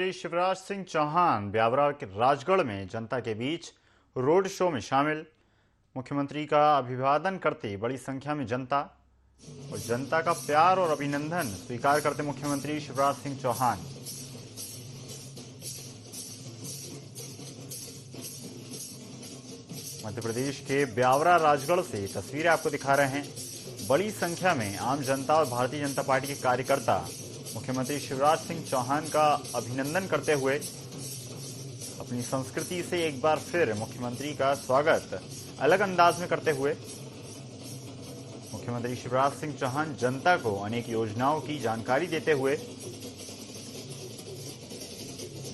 मुख्यमंत्री शिवराज सिंह चौहान ब्यावरा के राजगढ़ में जनता के बीच रोड शो में शामिल। मुख्यमंत्री का अभिवादन करते बड़ी संख्या में जनता और जनता का प्यार और अभिनंदन स्वीकार करते मुख्यमंत्री शिवराज सिंह चौहान। मध्य प्रदेश के ब्यावरा राजगढ़ से तस्वीरें आपको दिखा रहे हैं। बड़ी संख्या में आम जनता और भारतीय जनता पार्टी के कार्यकर्ता मुख्यमंत्री शिवराज सिंह चौहान का अभिनंदन करते हुए अपनी संस्कृति से एक बार फिर मुख्यमंत्री का स्वागत अलग अंदाज में करते हुए मुख्यमंत्री शिवराज सिंह चौहान जनता को अनेक योजनाओं की जानकारी देते हुए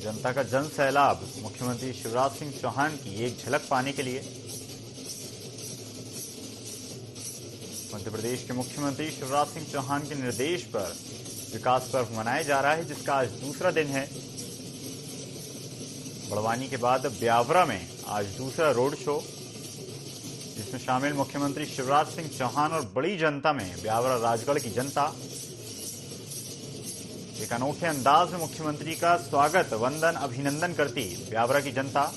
जनता का जन सैलाब मुख्यमंत्री शिवराज सिंह चौहान की एक झलक पाने के लिए मध्य प्रदेश के मुख्यमंत्री शिवराज सिंह चौहान के निर्देश पर विकास पर्व मनाया जा रहा है, जिसका आज दूसरा दिन है। बड़वानी के बाद ब्यावरा में आज दूसरा रोड शो, जिसमें शामिल मुख्यमंत्री शिवराज सिंह चौहान और बड़ी जनता में ब्यावरा राजगढ़ की जनता एक अनोखे अंदाज में मुख्यमंत्री का स्वागत वंदन अभिनंदन करती ब्यावरा की जनता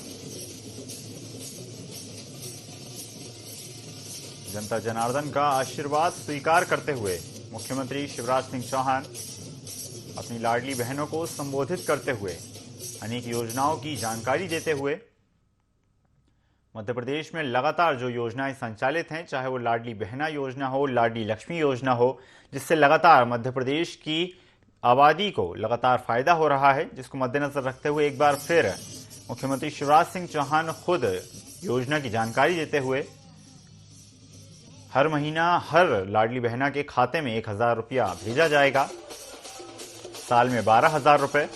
जनार्दन का आशीर्वाद स्वीकार करते हुए मुख्यमंत्री शिवराज सिंह चौहान अपनी लाडली बहनों को संबोधित करते हुए अनेक योजनाओं की जानकारी देते हुए मध्य प्रदेश में लगातार जो योजनाएं संचालित हैं, चाहे वो लाडली बहना योजना हो, लाडली लक्ष्मी योजना हो, जिससे लगातार मध्य प्रदेश की आबादी को लगातार फायदा हो रहा है, जिसको मद्देनजर रखते हुए एक बार फिर मुख्यमंत्री शिवराज सिंह चौहान खुद योजना की जानकारी देते हुए हर महीना हर लाडली बहना के खाते में 1000 रुपया भेजा जाएगा, साल में 12,000 रुपए।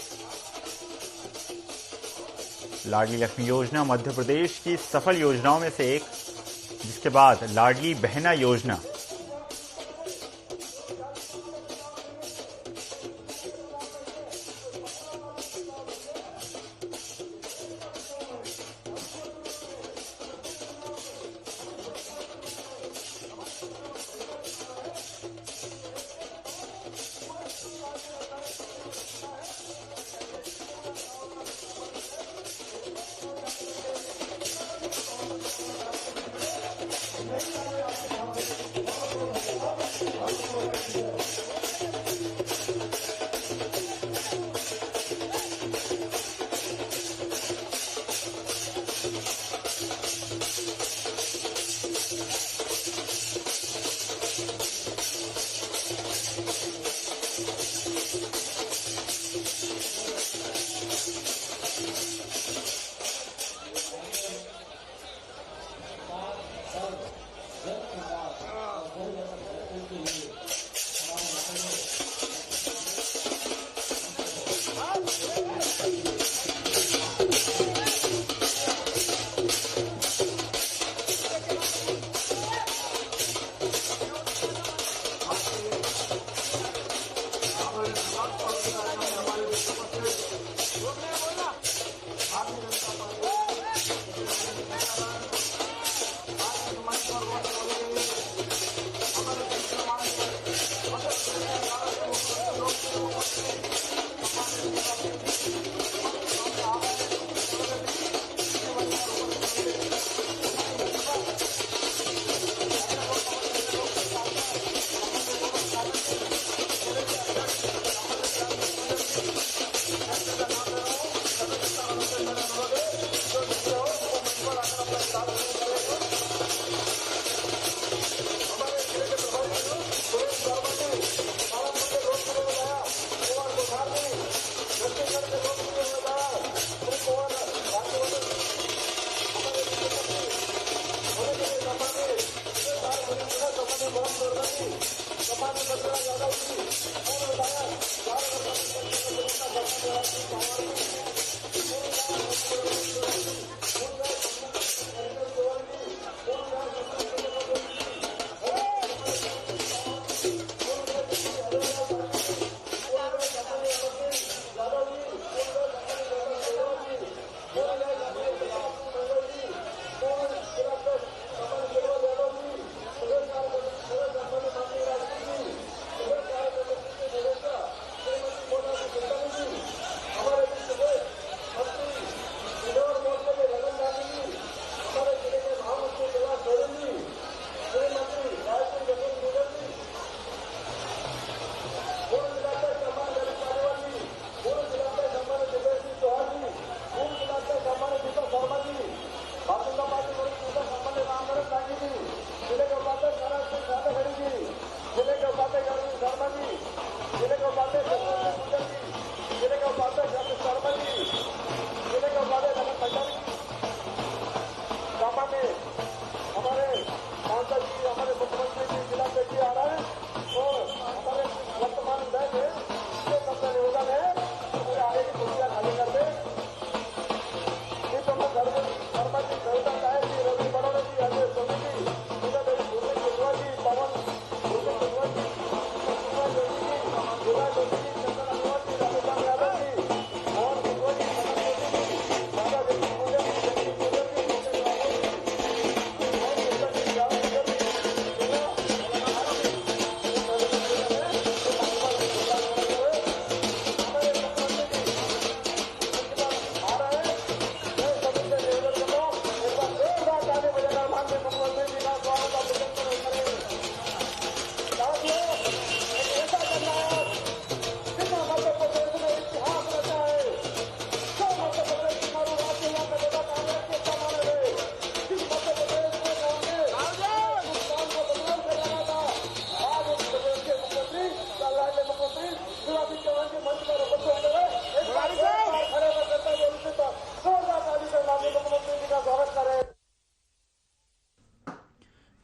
लाडली लक्ष्मी योजना मध्य प्रदेश की सफल योजनाओं में से एक, जिसके बाद लाडली बहना योजना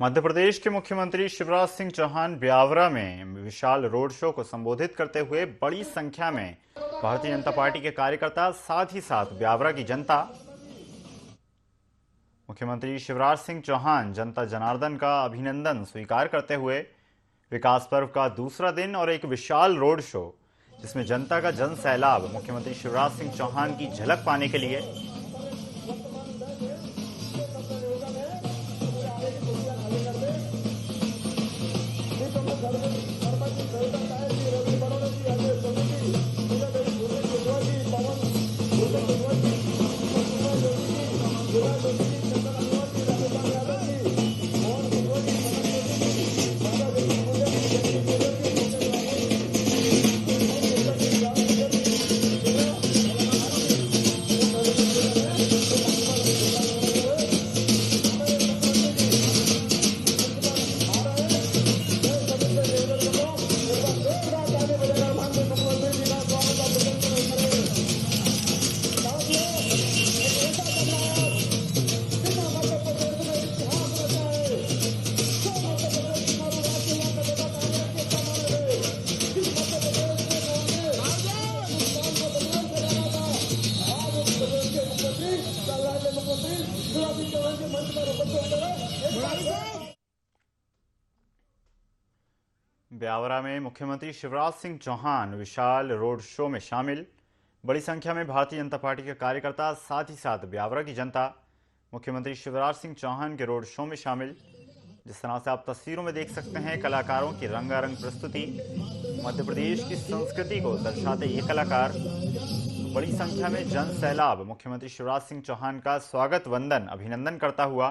मध्य प्रदेश के मुख्यमंत्री शिवराज सिंह चौहान ब्यावरा में विशाल रोड शो को संबोधित करते हुए बड़ी संख्या में भारतीय जनता पार्टी के कार्यकर्ता, साथ ही साथ ब्यावरा की जनता मुख्यमंत्री शिवराज सिंह चौहान जनता जनार्दन का अभिनंदन स्वीकार करते हुए विकास पर्व का दूसरा दिन और एक विशाल रोड शो जिसमें जनता का जन सैलाब मुख्यमंत्री शिवराज सिंह चौहान की झलक पाने के लिए ब्यावरा में मुख्यमंत्री शिवराज सिंह चौहान विशाल रोड शो में शामिल। बड़ी संख्या में भारतीय जनता पार्टी के कार्यकर्ता, साथ ही साथ ब्यावरा की जनता मुख्यमंत्री शिवराज सिंह चौहान के रोड शो में शामिल। जिस तरह से आप तस्वीरों में देख सकते हैं, कलाकारों की रंगारंग प्रस्तुति, मध्य प्रदेश की संस्कृति को दर्शाते ये कलाकार। बड़ी संख्या में जन सैलाब मुख्यमंत्री शिवराज सिंह चौहान का स्वागत वंदन अभिनंदन करता हुआ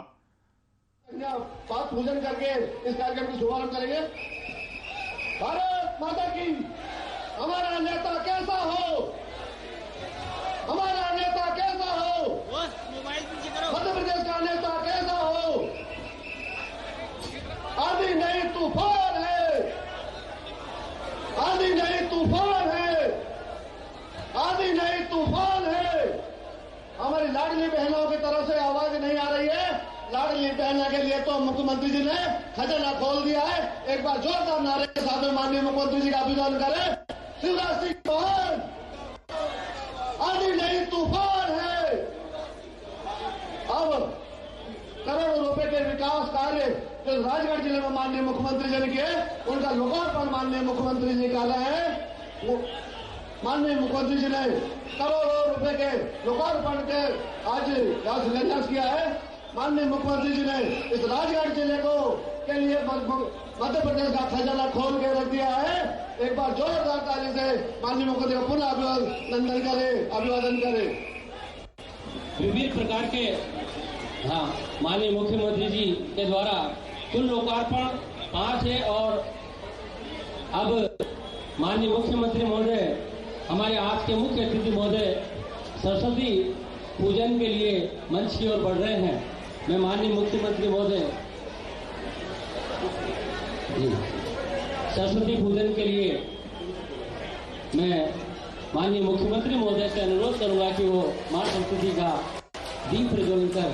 पाठ पूजन करके इस कार्यक्रम की शुभारंभ करेंगे। भारत माता की। हमारा नेता कैसा हो, हमारा नेता कैसा हो, मध्य प्रदेश का नेता कैसा हो। आंधी नहीं तूफान है, आंधी नहीं तूफान है, आंधी नहीं तूफान है। हमारी लाडली बहनों की तरफ से आवाज नहीं आ रही है। लाडली बहना के लिए तो मुख्यमंत्री जी ने खजाना खोल दिया है। एक बार जोरदार नारे के साथ में माननीय मुख्यमंत्री जी का अभिनंदन करें। शिवराज सिंह चौहान, आंधी नहीं तूफान है। अब करोड़ों रुपए के विकास कार्य जो राजगढ़ जिले में माननीय मुख्यमंत्री जी ने किए, उनका लोकार्पण माननीय मुख्यमंत्री जी कर रहे हैं। माननीय मुख्यमंत्री जी ने करोड़ों रुपए के लोकार्पण के आज यहां शिलान्यास किया है। माननीय मुख्यमंत्री जी ने इस राजगढ़ जिले को के लिए मध्य प्रदेश का खजाना खोल के रख दिया है। एक बार जोरदार ताली से माननीय मुख्यमंत्री का पुनः अभिनंदन करें, अभिवादन करें। विभिन्न प्रकार के माननीय मुख्यमंत्री जी के द्वारा कुल लोकार्पण 5 है और अब माननीय मुख्यमंत्री महोदय हमारे आज के मुख्य अतिथि महोदय सरस्वती पूजन के लिए मंच की ओर बढ़ रहे हैं। मैं माननीय मुख्यमंत्री महोदय सरस्वती पूजन के लिए मैं माननीय मुख्यमंत्री महोदय से अनुरोध करूंगा कि वो मां सरस्वती का दीप प्रज्वलन कर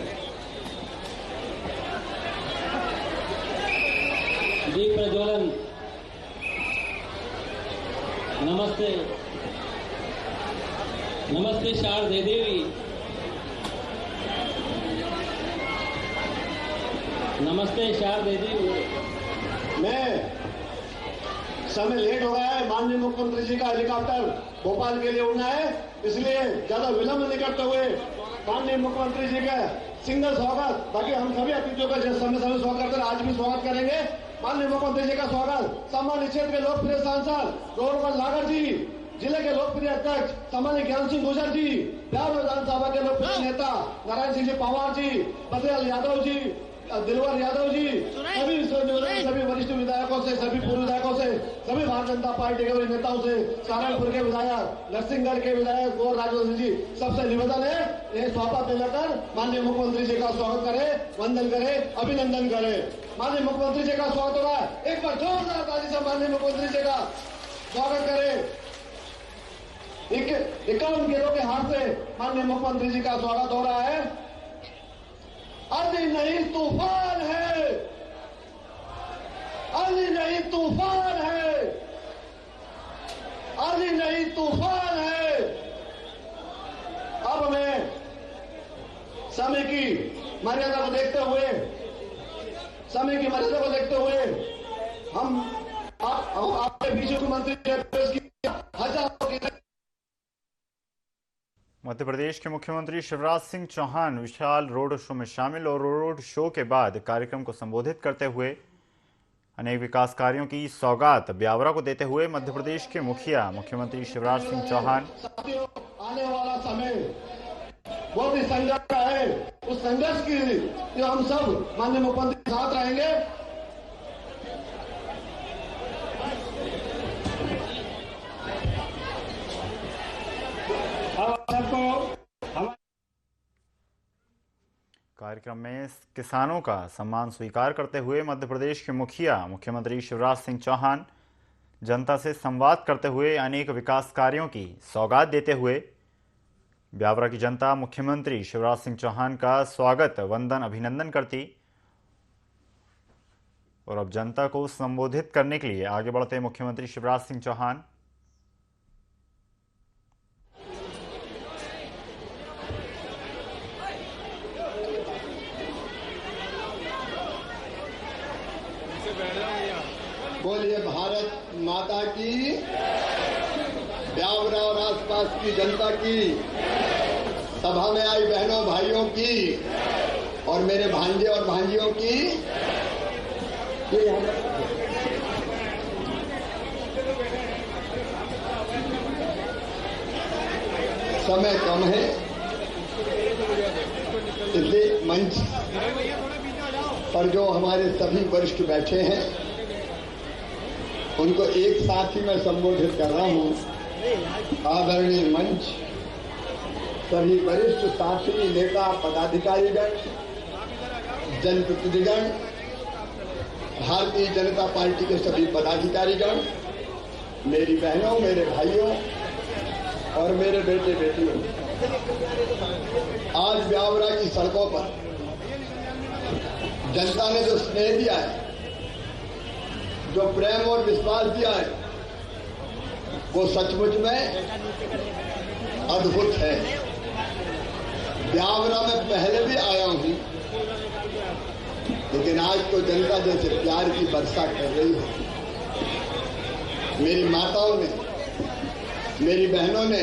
दीप प्रज्वलन। नमस्ते, नमस्ते शारदे देवी, नमस्ते शारदे देवी। मैं समय लेट हो गया है, माननीय मुख्यमंत्री जी का हेलीकॉप्टर भोपाल के लिए उड़ना है, इसलिए ज्यादा विलंब नहीं करते हुए माननीय मुख्यमंत्री जी का सिंगल स्वागत, बाकी हम सभी अतिथियों का समय स्वागत करते हैं, आज भी स्वागत करेंगे। माननीय मुख्यमंत्री जी का स्वागत सम्मानित क्षेत्र के लोकप्रिय सांसद रोहन नागर जी, जिले के लोकप्रिय अध्यक्ष सम्मानित ज्ञान सिंह गुजर जी, बिहार विधानसभा के लोकप्रिय नेता नारायण सिंह जी पवार जी, बद्रीलाल यादव जी, दिलवर यादव जी, सभी वरिष्ठ विधायकों से, सभी पूर्व विधायकों से, सभी भारतीय जनता पार्टी के वरिष्ठ नेताओं से, सहारनपुर के विधायक, नरसिंहगढ़ के विधायक गौर राजवंशी जी, सबसे निवेदन है ये स्वागत दिलाकर माननीय मुख्यमंत्री जी का स्वागत करें, वंदन करें, अभिनंदन करें। माननीय मुख्यमंत्री जी का स्वागत हो रहा है, एक बार जोरदार ताली से माननीय मुख्यमंत्री जी का स्वागत करें। 51 गेंदों के हाथ से माननीय मुख्यमंत्री जी का स्वागत हो रहा है। आंधी नहीं तूफान है, आंधी नहीं तूफान है, आंधी नहीं तूफान है। अब मैं समय की मर्यादा को देखते हुए, समय की मर्यादा को देखते हुए हम आपके बीच मुख्यमंत्री मध्य प्रदेश के मुख्यमंत्री शिवराज सिंह चौहान विशाल रोड शो में शामिल और रोड शो के बाद कार्यक्रम को संबोधित करते हुए अनेक विकास कार्यों की सौगात ब्यावरा को देते हुए मध्य प्रदेश के मुखिया मुख्यमंत्री शिवराज सिंह चौहान आने वाला समय बहुत ही संघर्ष का है। उस संघर्ष की जो हम सब माननीय मुख्यमंत्री के साथ रहेंगे। कार्यक्रम में किसानों का सम्मान स्वीकार करते हुए मध्य प्रदेश के मुखिया मुख्यमंत्री शिवराज सिंह चौहान जनता से संवाद करते हुए अनेक विकास कार्यों की सौगात देते हुए ब्यावरा की जनता मुख्यमंत्री शिवराज सिंह चौहान का स्वागत वंदन अभिनंदन करती और अब जनता को संबोधित करने के लिए आगे बढ़ते मुख्यमंत्री शिवराज सिंह चौहान। बोलिए भारत माता की, ब्यावरा और आसपास की जनता की, सभा में आई बहनों भाइयों की और मेरे भांजे और भांजियों की। समय कम है इसलिए मंच पर जो हमारे सभी वरिष्ठ बैठे हैं उनको एक साथ ही मैं संबोधित कर रहा हूं। आदरणीय मंच, सभी वरिष्ठ साथी, नेता, पदाधिकारीगण, जनप्रतिनिधिगण, भारतीय जनता पार्टी के सभी पदाधिकारीगण, मेरी बहनों, मेरे भाइयों और मेरे बेटे बेटियों, आज ब्यावरा की सड़कों पर जनता ने जो स्नेह दिया है, जो प्रेम और विश्वास दिया है, वो सचमुच में अद्भुत है। ब्यावरा में पहले भी आया हूं, लेकिन आज तो जनता जैसे प्यार की वर्षा कर रही है। मेरी माताओं ने, मेरी बहनों ने,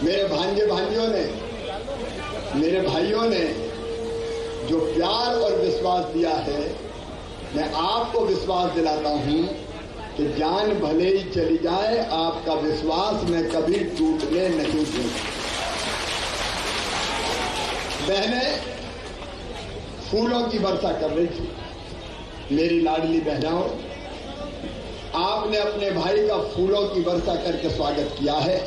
मेरे भांजे भांजियों ने, मेरे भाइयों ने जो प्यार और विश्वास दिया है, मैं आपको विश्वास दिलाता हूं कि जान भले ही चली जाए, आपका विश्वास मैं कभी टूटने नहीं दूंगा। बहनें फूलों की वर्षा कर रही थी। मेरी लाडली बहनों, आपने अपने भाई का फूलों की वर्षा करके स्वागत किया है।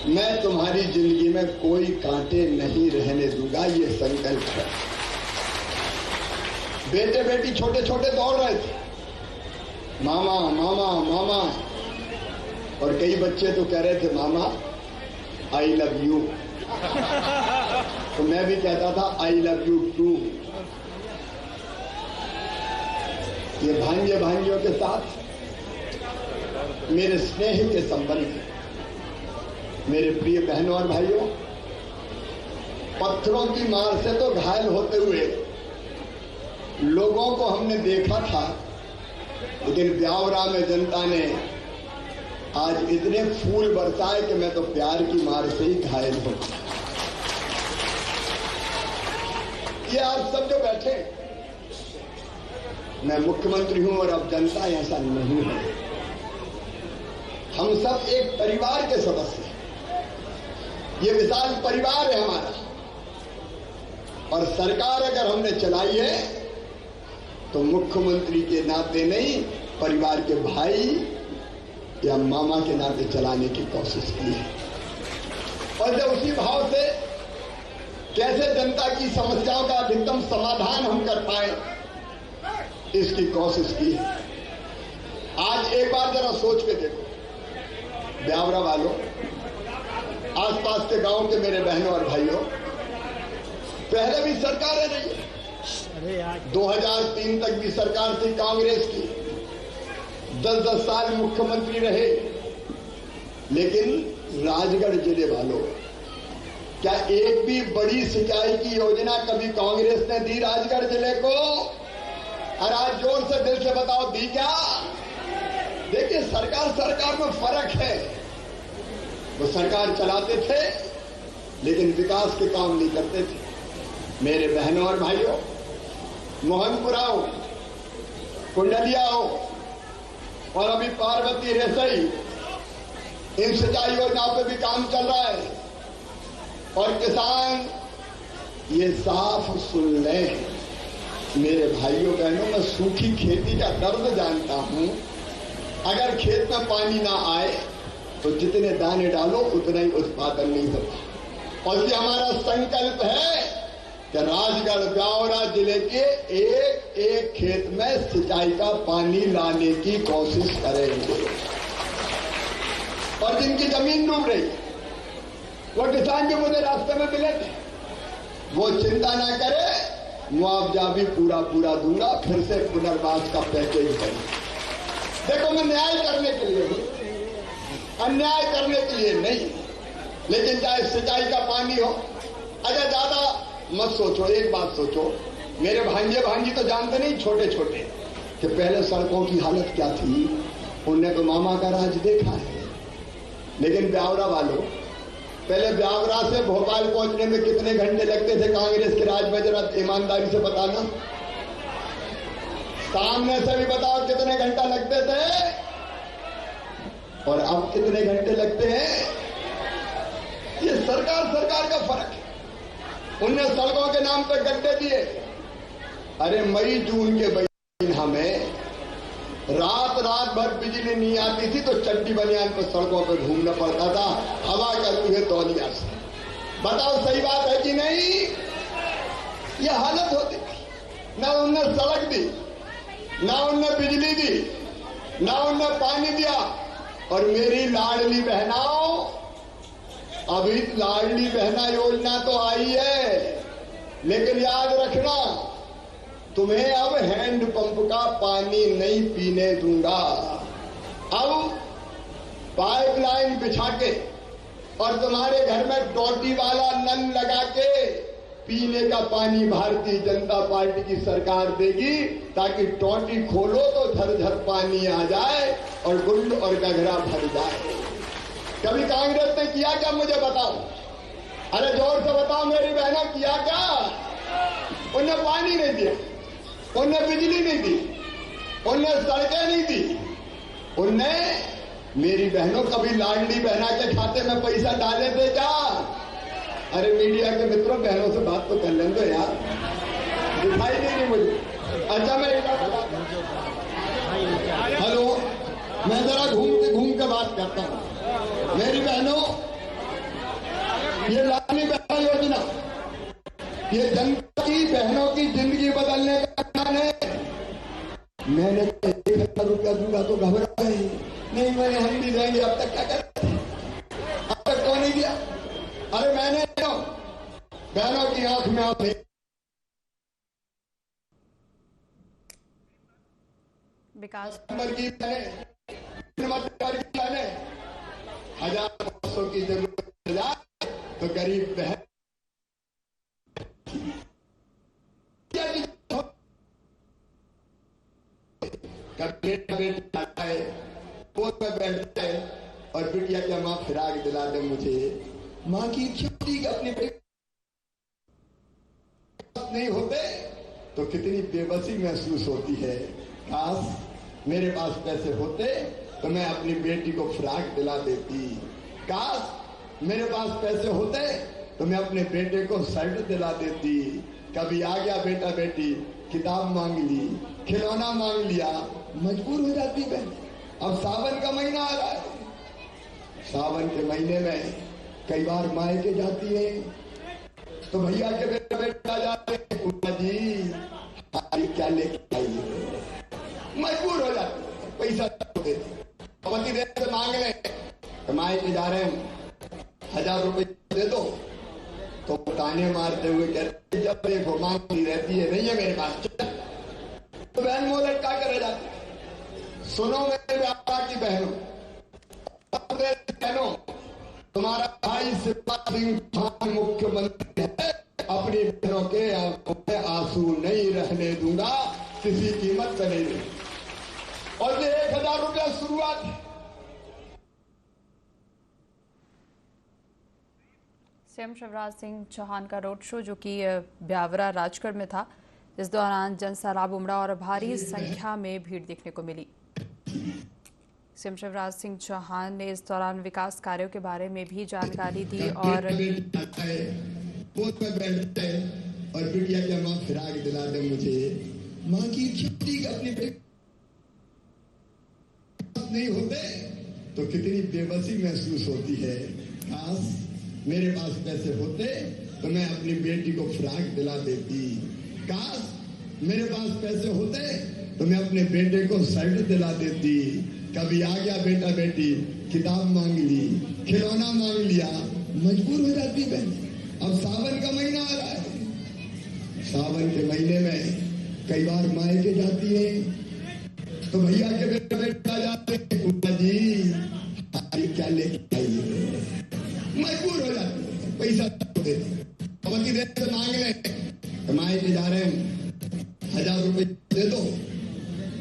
मैं तुम्हारी जिंदगी में कोई कांटे नहीं रहने दूंगा, ये संकल्प है। बेटे बेटी छोटे छोटे दौड़ रहे थे, मामा मामा मामा, और कई बच्चे तो कह रहे थे मामा आई लव यू। तो मैं भी कहता था आई लव यू टू। ये भांजे भांजियों के साथ मेरे स्नेह के संबंध है। मेरे प्रिय बहनों और भाइयों, पत्थरों की मार से तो घायल होते हुए लोगों को हमने देखा था, लेकिन ब्यावरा में जनता ने आज इतने फूल बरसाए कि मैं तो प्यार की मार से ही घायल हूं। ये आप सब जो बैठे, मैं मुख्यमंत्री हूं और अब जनता ऐसा नहीं है। हम सब एक परिवार के सदस्य हैं। ये विशाल परिवार है हमारा, और सरकार अगर हमने चलाई है तो मुख्यमंत्री के नाते नहीं, परिवार के भाई या मामा के नाते चलाने की कोशिश की है। और जब उसी भाव से कैसे जनता की समस्याओं का अधिकतम समाधान हम कर पाए, इसकी कोशिश की है। आज एक बार जरा सोच के देखो, ब्यावरा वालों, आसपास के गांव के मेरे बहनों और भाइयों, पहले भी सरकारें रही है, 2003 तक भी सरकार थी कांग्रेस की, 10-10 साल मुख्यमंत्री रहे, लेकिन राजगढ़ जिले वालों, क्या एक भी बड़ी सिंचाई की योजना कभी कांग्रेस ने दी राजगढ़ जिले को? और आज जोर से दिल से बताओ, दी क्या? देखिए, सरकार में फर्क है। वो सरकार चलाते थे लेकिन विकास के काम नहीं करते थे। मेरे बहनों और भाइयों, मोहनपुरा हो, कुंडलिया हो और अभी पार्वती रसोई, इन सिंचाई योजनाओं पे भी काम चल रहा है। और किसान ये साफ सुन लें, मेरे भाइयों बहनों, मैं सूखी खेती का दर्द जानता हूं। अगर खेत में पानी ना आए तो जितने दाने डालो उतना ही उत्पादन नहीं होता। और ये हमारा संकल्प है कि राजगढ़ ब्यावरा जिले के एक एक खेत में सिंचाई का पानी लाने की कोशिश करेंगे। और जिनकी जमीन डूब रही, वो किसान जो मुझे रास्ते में मिले थे, वो चिंता ना करे, मुआवजा भी पूरा दूंगा। फिर से पुनर्वास का पैकेज करें। देखो, मैं न्याय करने के लिए हूं, अन्याय करने के लिए नहीं। लेकिन चाहे सिंचाई का पानी हो, अगर ज्यादा मत सोचो। एक बात सोचो, मेरे भांजे भांजी तो जानते नहीं, छोटे छोटे, कि पहले सड़कों की हालत क्या थी। उनने तो मामा का राज देखा है। लेकिन ब्यावरा वालों, पहले ब्यावरा से भोपाल पहुंचने में कितने घंटे लगते थे कांग्रेस के राज में? जरा ईमानदारी से बताना, सामने से भी बताओ कितने घंटा लगते थे और अब कितने घंटे लगते हैं। ये सरकार का फर्क है। उनने सड़कों के नाम पर गड्ढे दिए। अरे मई जून के महीना में रात भर बिजली नहीं आती थी तो चड्डी बनियान पर सड़कों पर घूमना पड़ता था, हवा करती है तौलिया से। बताओ, सही बात है कि नहीं? ये हालत होती थी। ना उनने सड़क दी, ना उनने बिजली दी, ना उनने पानी दिया। और मेरी लाडली बहनाओं, अभी लाडली बहना योजना तो आई है, लेकिन याद रखना, तुम्हें अब हैंडपंप का पानी नहीं पीने दूंगा। अब पाइपलाइन बिछा के और तुम्हारे घर में टोटी वाला नल लगा के पीने का पानी भारतीय जनता पार्टी की सरकार देगी, ताकि टोटी खोलो तो झरझर पानी आ जाए और गुंड और गघरा भर जाए। कभी कांग्रेस ने किया क्या? मुझे बताओ। अरे जोर से बताओ मेरी बहनों, किया क्या? उन्हें पानी नहीं दिया, उन्हें बिजली नहीं दी, उन्हें सड़कें नहीं दी। उनने, मेरी बहनों, कभी लाडली बहना के खाते में पैसा डाले थे क्या? अरे मीडिया के मित्रों, बहनों से बात तो कर लें दो यार, दिखाई नहीं रही मुझे। अच्छा, मैं एक बात बता, हेलो, मैं जरा घूम के बात करता हूं। मेरी बहनों, ये लाडली बहना योजना, ये जनता की बहनों की जिंदगी बदलने का अभियान है। मैंने 1,000 रुपया दूंगा तो घबरा गए, नहीं मैंने हम भी देंगे। अब तक क्या करते, अब तक तो नहीं दिया। अरे मैंने बहनों की आंख में आंखें, विकास की बहनें, 1,000-500 की जरूरत जाए तो गरीब बहन कभी बेटा आता है, पोत में बैठता है और बिटिया क्या मां फिराक दिला दे मुझे। मां की इच्छा होती कि अपनी बेटी नहीं होते तो कितनी बेबसी महसूस होती है। काश मेरे पास पैसे होते तो मैं अपनी बेटी को फ्राक दिला देती। काश मेरे पास पैसे होते तो मैं अपने बेटे को शर्ट दिला देती। कभी आ गया बेटा बेटी, किताब मांग ली, खिलौना मांग लिया, मजबूर हो जाती बहन। अब सावन का महीना आ रहा है, सावन के महीने में कई बार मायके जाती है तो भैया के बेटा जाते हैं, पूजा जी क्या लेके आई है, मजबूर हो जाती है, पैसा देती। पति देर से मांग ले तो मायके जा रहे हैं, 1,000 रुपए दे दो, तो ताने मारते हुए कहते जब देखो मांगती रहती है, नहीं है मेरे पास, तो बहन मुंह लटका कर जाती है। सुनो मेरे व्यापार की बहनों, तुम्हारा भाई शिवराज सिंह चौहान मुख्यमंत्री है, अपनी बहनों के आंखों में आंसू नहीं रहने दूंगा, किसी कीमत पर नहीं दूंगा। और ये 1000 रुपया शुरुआत है। सीएम शिवराज सिंह चौहान का रोड शो जो कि ब्यावरा राजगढ़ में था, इस दौरान जनसैलाब उमड़ा और भारी संख्या में भीड़ देखने को मिली। सीएम शिवराज सिंह चौहान ने इस दौरान विकास कार्यों के बारे में भी जानकारी दी और बिटिया क्या माँ फिराक दिला दे मुझे, माँ की खेती अपनी नहीं होते तो कितनी बेबसी महसूस होती है। काश मेरे पास पैसे होते तो मैं अपनी बेटी को फिराक दिला देती, काश मेरे पास पैसे होते तो मैं अपने बेटे को शर्ट दिला देती। कभी आ गया बेटा बेटी, किताब मांग ली, खिलौना मांग लिया, मजबूर हो जाती बहन। अब सावन का महीना आ रहा है, सावन के महीने में कई बार मायके जाती है तो भैया के बेटा जाते हैं, जी क्या लेके आई, मजबूर हो जाती है, पैसा देती देर से मांग ले, मायके जा रहे हैं 1000 रुपए दे दो,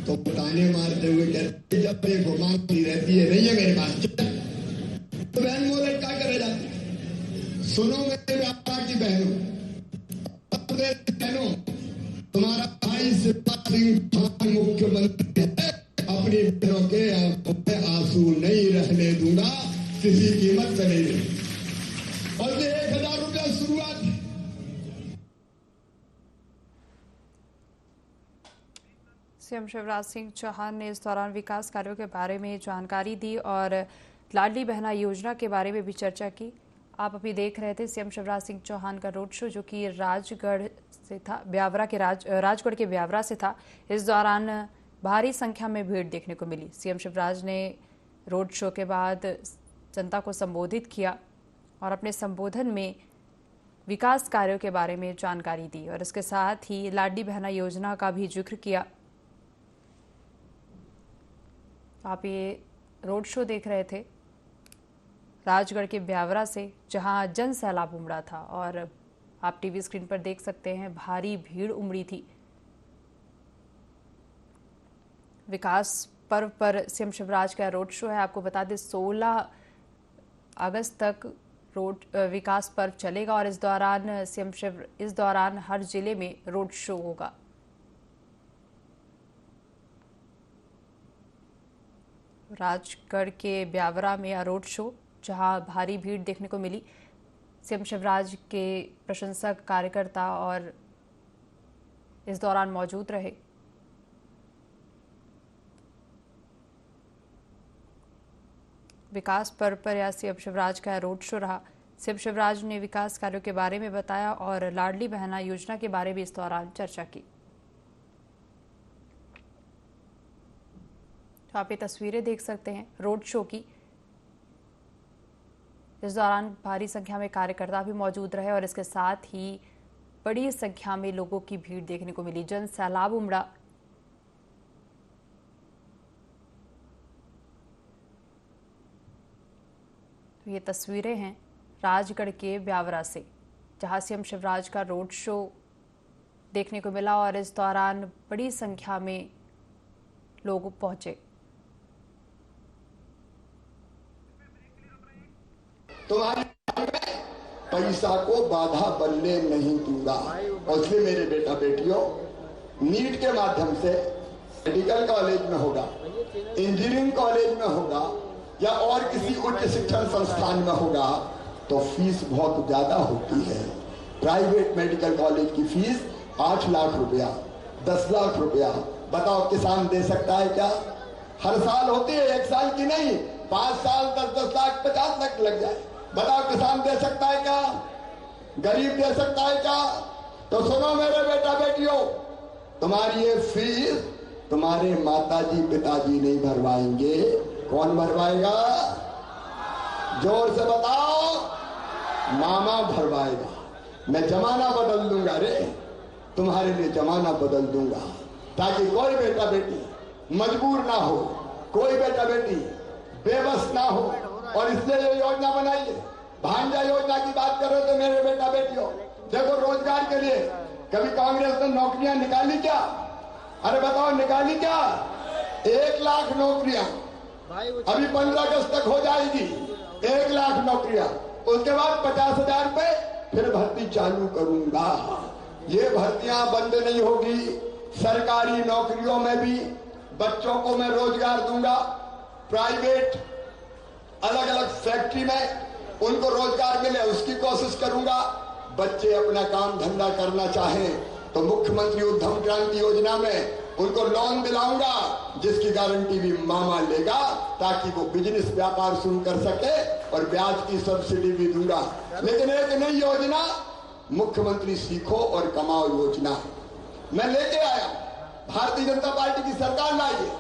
तो ताने मारते हुए कहते जब देखो मांगती रहती है, नहीं है मेरे पास, तो बहन मुंह लटका कर जाती है। सुनो मेरे व्यापार की बहनों, तुम्हारा भाई शिवराज सिंह चौहान मुख्यमंत्री है, अपनी बहनों के आंखों में आंसू नहीं रहने दूंगा, किसी कीमत पर नहीं दूंगा। और ये 1000 रुपया शुरुआत है। सीएम शिवराज सिंह चौहान ने इस दौरान विकास कार्यों के बारे में जानकारी दी और लाडली बहना योजना के बारे में भी चर्चा की। आप अभी देख रहे थे सीएम शिवराज सिंह चौहान का रोड शो जो कि राजगढ़ से था, ब्यावरा के राजगढ़ के ब्यावरा से था। इस दौरान भारी संख्या में भीड़ देखने को मिली। सीएम शिवराज ने रोड शो के बाद जनता को संबोधित किया और अपने संबोधन में विकास कार्यों के बारे में जानकारी दी और इसके साथ ही लाडली बहना योजना का भी जिक्र किया। आप ये रोड शो देख रहे थे राजगढ़ के ब्यावरा से, जहां जन सैलाब उमड़ा था और आप टीवी स्क्रीन पर देख सकते हैं भारी भीड़ उमड़ी थी। विकास पर्व पर सीएम शिवराज का रोड शो है। आपको बता दें 16 अगस्त तक विकास पर्व चलेगा और इस दौरान हर जिले में रोड शो होगा। राजगढ़ के ब्यावरा में रोड शो, जहां भारी भीड़ देखने को मिली। सीएम शिवराज के प्रशंसक, कार्यकर्ता और इस दौरान मौजूद रहे। विकास पर्व पर या सीएम शिवराज का रोड शो रहा। सीएम शिवराज ने विकास कार्यों के बारे में बताया और लाडली बहना योजना के बारे में इस दौरान चर्चा की। तो आप ये तस्वीरें देख सकते हैं रोड शो की। इस दौरान भारी संख्या में कार्यकर्ता भी मौजूद रहे और इसके साथ ही बड़ी संख्या में लोगों की भीड़ देखने को मिली। जन सैलाब उमड़ा। तो ये तस्वीरें हैं राजगढ़ के ब्यावरा से, जहां सीएम शिवराज का रोड शो देखने को मिला और इस दौरान बड़ी संख्या में लोग पहुंचे। तुम्हारे पैसा को बाधा बनने नहीं दूंगा। और इसलिए मेरे बेटा बेटियों, नीट के माध्यम से मेडिकल कॉलेज में होगा, इंजीनियरिंग कॉलेज में होगा या और किसी उच्च शिक्षण संस्थान में होगा तो फीस बहुत ज्यादा होती है। प्राइवेट मेडिकल कॉलेज की फीस 8 लाख रुपया, 10 लाख रुपया। बताओ किसान दे सकता है क्या? हर साल होती है, एक साल की नहीं, 5 साल 10-10 लाख 50 लाख लग जाए। बताओ किसान दे सकता है क्या? गरीब दे सकता है क्या? तो सुनो मेरे बेटा बेटियों, तुम्हारी ये फीस तुम्हारे माताजी पिताजी नहीं भरवाएंगे। कौन भरवाएगा? जोर से बताओ। मामा भरवाएगा। मैं जमाना बदल दूंगा रे, तुम्हारे लिए जमाना बदल दूंगा, ताकि कोई बेटा बेटी मजबूर ना हो, कोई बेटा बेटी बेबस ना हो। और इसलिए ये योजना बनाई है। भांजा योजना की बात करो तो मेरे बेटा बेटियों, देखो रोजगार के लिए कभी कांग्रेस ने नौकरियां निकाली क्या? अरे बताओ, निकाली क्या? 1 लाख नौकरियां अभी 15 अगस्त तक हो जाएगी। 1 लाख नौकरियां, उसके बाद 50,000 पे फिर भर्ती चालू करूंगा। ये भर्तियां बंद नहीं होगी। सरकारी नौकरियों में भी बच्चों को मैं रोजगार दूंगा। प्राइवेट अलग अलग फैक्ट्री में उनको रोजगार मिले उसकी कोशिश करूंगा। बच्चे अपना काम धंधा करना चाहें तो मुख्यमंत्री उद्यम क्रांति योजना में उनको लोन दिलाऊंगा, जिसकी गारंटी भी मामा लेगा, ताकि वो बिजनेस व्यापार शुरू कर सके, और ब्याज की सब्सिडी भी दूंगा। लेकिन एक नई योजना मुख्यमंत्री सीखो और कमाओ योजना मैं लेके आया। भारतीय जनता पार्टी की सरकार लाई है।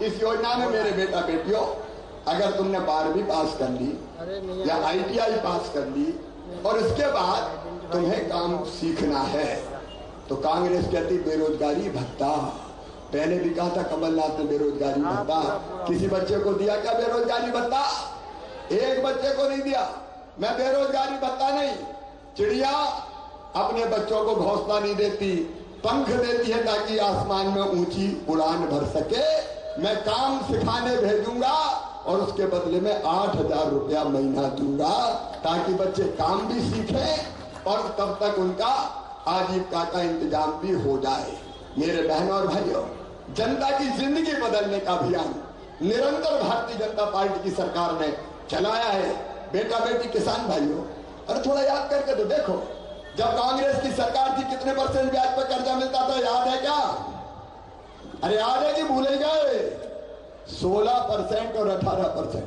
इस योजना में मेरे बेटा बेटियों, अगर तुमने 12वीं पास कर ली या ITI पास कर ली और इसके बाद तुम्हें काम सीखना है, तो कांग्रेस कहती बेरोजगारी भत्ता। पहले भी कहा था कमलनाथ ने बेरोजगारी भत्ता। किसी बच्चे को दिया क्या बेरोजगारी भत्ता? एक बच्चे को नहीं दिया। मैं बेरोजगारी भत्ता नहीं, चिड़िया अपने बच्चों को घोंसला नहीं देती, पंख देती है ताकि आसमान में ऊंची उड़ान भर सके। मैं काम सिखाने भेजूंगा और उसके बदले में 8,000 रुपया महीना दूंगा, ताकि बच्चे काम भी सीखें और तब तक उनका आजीविका का इंतजाम भी हो जाए। मेरे बहनों और भाइयों, जनता की जिंदगी बदलने का अभियान निरंतर भारतीय जनता पार्टी की सरकार ने चलाया है। बेटा बेटी किसान भाइयों, अरे थोड़ा याद करके तो देखो, जब कांग्रेस की सरकार थी कितने % ब्याज पर कर्जा मिलता था, याद है क्या? अरे याद है कि भूल गए? 16% और 18%।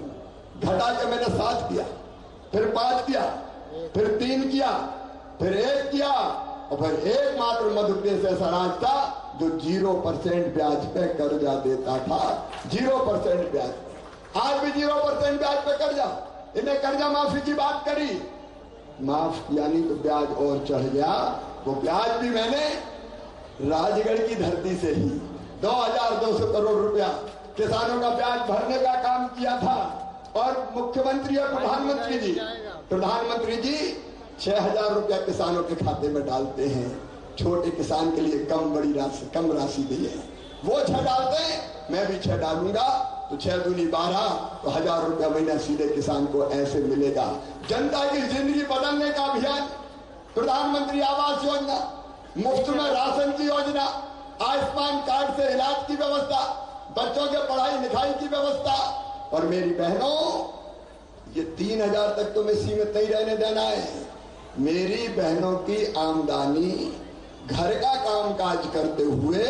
घटा के मैंने 7 किया, फिर 5 किया, फिर 3 किया, फिर 1 किया, और फिर एकमात्र मध्य प्रदेश ऐसा राज्य था जो 0% ब्याज पे कर्जा देता था। 0% ब्याज। आज भी 0% ब्याज पे कर्जा। इन्हें कर्जा माफी की बात करी, माफ किया नहीं तो ब्याज और चढ़ गया। वो ब्याज भी मैंने राजगढ़ की धरती से ही 2,200 करोड़ रुपया किसानों का ब्याज भरने का काम किया था। और मुख्यमंत्री और प्रधानमंत्री जी 6,000 रुपया किसानों के खाते में डालते हैं। छोटे किसान के लिए कम राशि दी है, वो 6 डालते हैं, मैं भी 6 डालूंगा, तो 6 दूनी 12, तो 1,000 रुपया महीना सीधे किसान को ऐसे मिलेगा। जनता की जिंदगी बदलने का अभियान, प्रधानमंत्री आवास योजना, मुफ्त में राशन की योजना, आयुष्मान कार्ड से इलाज की व्यवस्था, बच्चों के पढ़ाई लिखाई की व्यवस्था। और मेरी बहनों, ये 3,000 तक तो मैं सीमित नहीं रहने देना है। मेरी बहनों की आमदनी घर का कामकाज करते हुए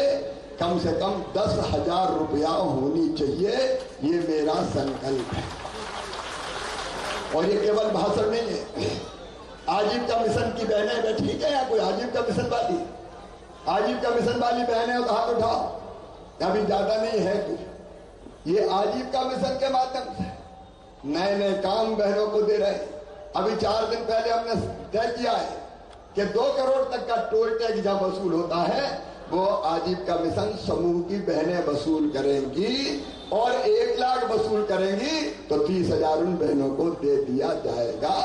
कम से कम 10,000 रुपया होनी चाहिए, ये मेरा संकल्प है। और ये केवल भाषण नहीं है। आजीविका मिशन की बहनें बैठी है या कोई आजीविका मिशन वाली? आजीविका मिशन वाली बहनें हो तो हाथ उठाओ। अभी ज्यादा नहीं है कुछ। ये आजीविका मिशन के माध्यम से नए नए काम बहनों को दे रहे हैं। अभी 4 दिन पहले हमने तय किया है कि 2 करोड़ तक का टोल टैक्स जहां वसूल होता है वो आजीविका मिशन समूह की बहनें वसूल करेंगी, और 1 लाख वसूल करेंगी तो 30,000 उन बहनों को दे दिया जाएगा।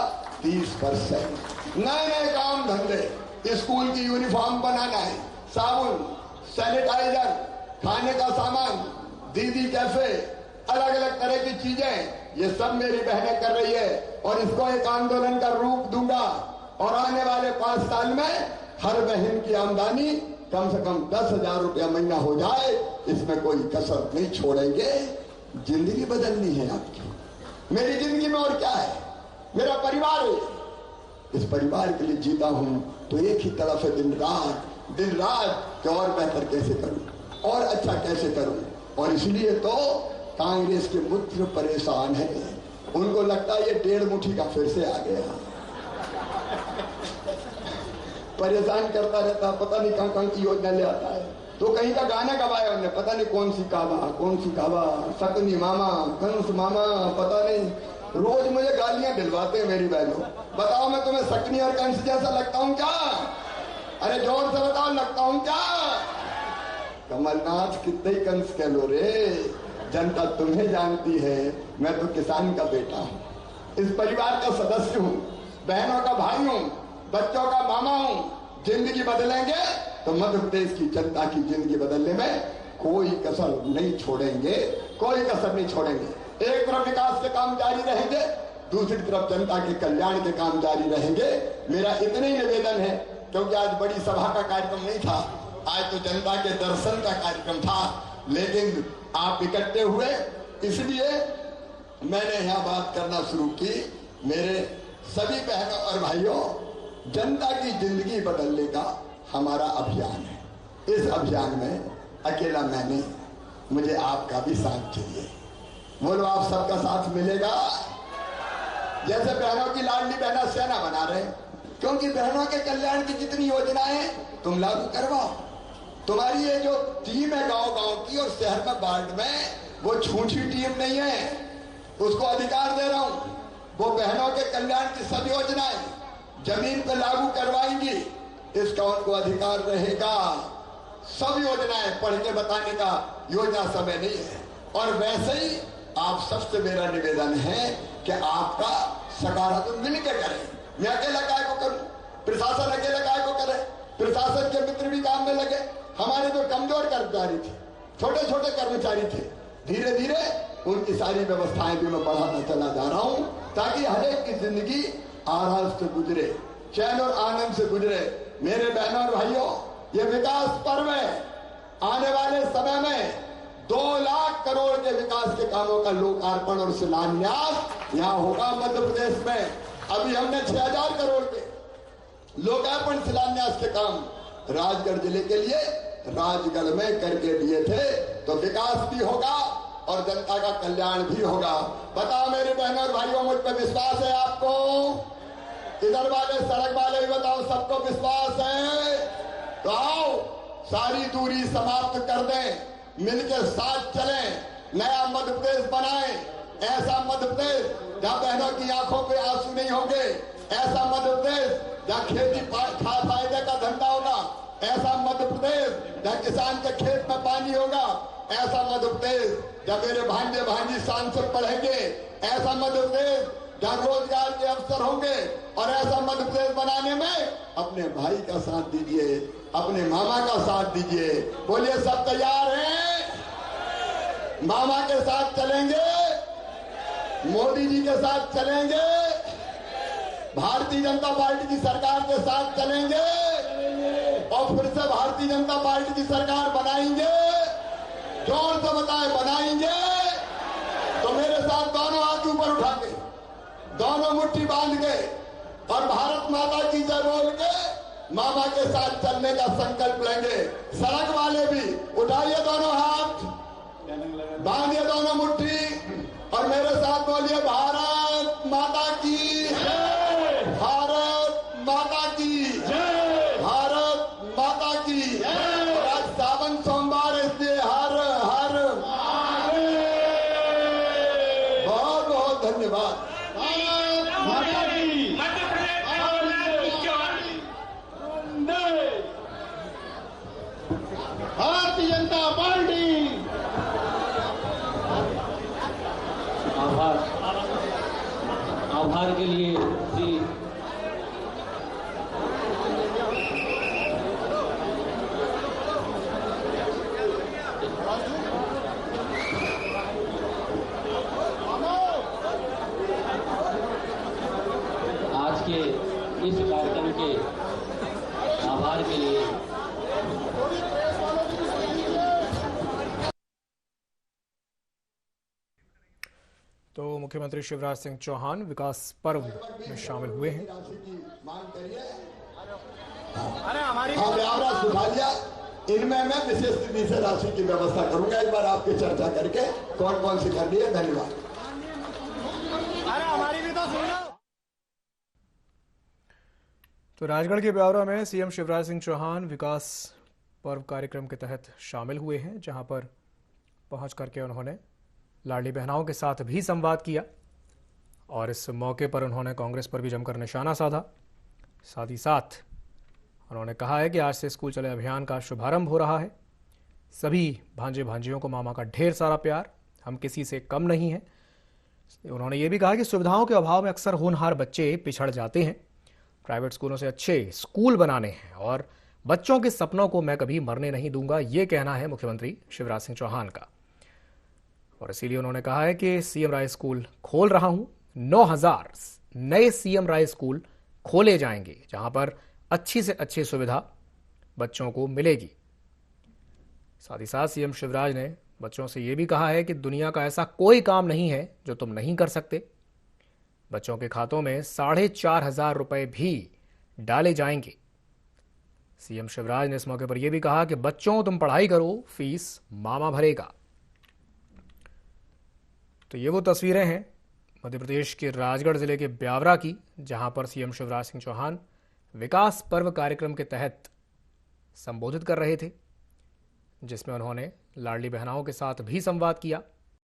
30%। नए नए काम धंधे, स्कूल की यूनिफॉर्म बनाना है, साबुन, सैनिटाइजर, खाने का सामान, दीदी कैफे, अलग अलग तरह की चीजें, ये सब मेरी बहनें कर रही है। और इसको एक आंदोलन का रूप दूंगा, और आने वाले 5 साल में हर बहन की आमदनी कम से कम 10,000 रुपया महीना हो जाए, इसमें कोई कसर नहीं छोड़ेंगे। जिंदगी बदलनी है आपकी। मेरी जिंदगी में और क्या है? मेरा परिवार है। इस परिवार के लिए जीता हूं, तो एक ही तरफ है दिन रात कि और बेहतर कैसे करूं और अच्छा कैसे करूं। और इसलिए तो कांग्रेस के मित्र परेशान है। उनको लगता है ये 1.5 मुट्ठी का फिर से आ गया। परेशान करता रहता, पता नहीं कहां की योजना ले आता है। तो कहीं का गाना गवाया उन्होंने, पता नहीं कौन सी काबा, सकनी मामा, कंस मामा, पता नहीं रोज मुझे गालियां दिलवाते हैं मेरी बहनों। बताओ मैं तुम्हें शकुनी और कंस जैसा लगता हूं क्या? अरे जोर से बताओ, लगता हूं क्या? कमलनाथ कितने ही कंस कह लो रे, जनता तुम्हें जानती है। मैं तो किसान का बेटा हूं, इस परिवार का सदस्य हूं, बहनों का भाई हूं, बच्चों का मामा हूं। जिंदगी बदलेंगे तो मध्य प्रदेश की जनता की जिंदगी बदलने में कोई कसर नहीं छोड़ेंगे, कोई कसर नहीं छोड़ेंगे। एक तरफ विकास के काम जारी रहेंगे, दूसरी तरफ जनता के कल्याण के काम जारी रहेंगे। मेरा इतना ही निवेदन है, क्योंकि आज बड़ी सभा का कार्यक्रम नहीं था, आज तो जनता के दर्शन का कार्यक्रम था, लेकिन आप इकट्ठे हुए इसलिए मैंने यहाँ बात करना शुरू की। मेरे सभी बहनों और भाइयों, जनता की जिंदगी बदलने का हमारा अभियान है। इस अभियान में अकेला मैं नहीं, मुझे आपका भी साथ चाहिए। बोलो, आप सबका साथ मिलेगा? जैसे बहनों की लाडली बहना सेना बना रहे, क्योंकि बहनों के कल्याण की जितनी योजनाएं तुम लागू करवाओ। तुम्हारी ये जो टीम है गांव गांव की और शहर में वार्ड में, वो छूछी टीम नहीं है, उसको अधिकार दे रहा हूं। वो बहनों के कल्याण की सब योजनाएं जमीन पर लागू करवाएंगी, इसका उनको अधिकार रहेगा। सब योजनाएं पढ़ के बताने का योजना समय नहीं है। और वैसे ही आप सबसे मेरा निवेदन है कि आपका सकारात्मक मिलकर करें। मैं अकेला काय को करूं, प्रशासन अकेला काय को करे, प्रशासन के मित्र भी काम में लगे। हमारे जो कमजोर कर्मचारी थे, छोटे छोटे कर्मचारी थे, धीरे धीरे उनकी सारी व्यवस्थाएं भी मैं बढ़ाता चला जा रहा हूं, ताकि हर एक की जिंदगी आराम से गुजरे, चैन और आनंद से गुजरे। मेरे बहनों और भाइयों, ये विकास पर्व है। आने वाले समय में 2 लाख करोड़ के विकास के कामों का लोकार्पण और शिलान्यास यहाँ होगा मध्य प्रदेश में। अभी हमने 6000 करोड़ के लोकार्पण शिलान्यास के काम राजगढ़ जिले के लिए राजगढ़ में करके दिए थे। तो विकास भी होगा और जनता का कल्याण भी होगा। बताओ मेरे बहनों और भाइयों, मुझ पर विश्वास है आपको? इधर वाले सड़क वाले भी बताओ, सबको विश्वास है? तो आओ, सारी दूरी समाप्त कर दें, मिलकर साथ चलें, नया मध्य प्रदेश बनाएं। ऐसा मध्य प्रदेश जहां बहनों की आंखों पे आंसू नहीं होंगे, ऐसा मध्य प्रदेश जहां खेती फायदे का धंधा होगा, ऐसा मध्य प्रदेश जहां किसान के खेत में पानी होगा, ऐसा मध्य प्रदेश जहां मेरे भांजे भांजी सांसद पढ़ेंगे, ऐसा मध्य प्रदेश जहां रोजगार के अवसर होंगे। और ऐसा मध्य प्रदेश बनाने में अपने भाई का साथ दीजिए, अपने मामा का साथ दीजिए। बोलिए, सब तैयार हैं? मामा के साथ चलेंगे, मोदी जी के साथ चलेंगे, भारतीय जनता पार्टी की सरकार के साथ चलेंगे और फिर से भारतीय जनता पार्टी की सरकार बनाएंगे। जोर से बताएं, बनाएंगे? तो मेरे साथ दोनों हाथ ऊपर उठा के, दोनों मुट्ठी बांध के और भारत माता की जय बोल के मामा के साथ चलने का संकल्प लेंगे। सड़क वाले भी उठाइए दोनों हाथ, बांधिए दोनों मुट्ठी और मेरे साथ बोलिए, भारत माता की जय, भारत माता की जय, भारत माता की जय। और आज सावन सोमवार, इसलिए हर हर बहुत बहुत धन्यवाद। भारतीय जनता पार्टी। आभार के लिए श्री आज के इस कार्यक्रम के आभार के लिए तो मुख्यमंत्री शिवराज सिंह चौहान विकास पर्व में शामिल हुए हैं। ब्यावरा सुखा लिया, इनमें मैं विशेष निधि से राशि की व्यवस्था करूंगा। एक बार आपकी चर्चा करके कौन कौन सी करनी है। धन्यवाद। हमारी भी तो सुनो। तो राजगढ़ के ब्यावरा में सीएम शिवराज सिंह चौहान विकास पर्व कार्यक्रम के तहत शामिल हुए हैं, जहां पर पहुंच करके उन्होंने लाडली बहनाओं के साथ भी संवाद किया और इस मौके पर उन्होंने कांग्रेस पर भी जमकर निशाना साधा। साथ ही साथ उन्होंने कहा है कि आज से स्कूल चले अभियान का शुभारंभ हो रहा है। सभी भांजे भांजियों को मामा का ढेर सारा प्यार, हम किसी से कम नहीं हैं। उन्होंने ये भी कहा कि सुविधाओं के अभाव में अक्सर होनहार बच्चे पिछड़ जाते हैं। प्राइवेट स्कूलों से अच्छे स्कूल बनाने हैं और बच्चों के सपनों को मैं कभी मरने नहीं दूंगा, ये कहना है मुख्यमंत्री शिवराज सिंह चौहान का। और इसीलिए उन्होंने कहा है कि सीएम राय स्कूल खोल रहा हूं। 9000 नए सीएम राय स्कूल खोले जाएंगे जहां पर अच्छी से अच्छी सुविधा बच्चों को मिलेगी। साथ ही साथ सीएम शिवराज ने बच्चों से यह भी कहा है कि दुनिया का ऐसा कोई काम नहीं है जो तुम नहीं कर सकते। बच्चों के खातों में 4500 रुपए भी डाले जाएंगे। सीएम शिवराज ने इस मौके पर यह भी कहा कि बच्चों तुम पढ़ाई करो, फीस मामा भरेगा। तो ये वो तस्वीरें हैं मध्य प्रदेश के राजगढ़ जिले के ब्यावरा की, जहां पर सीएम शिवराज सिंह चौहान विकास पर्व कार्यक्रम के तहत संबोधित कर रहे थे, जिसमें उन्होंने लाडली बहनाओं के साथ भी संवाद किया।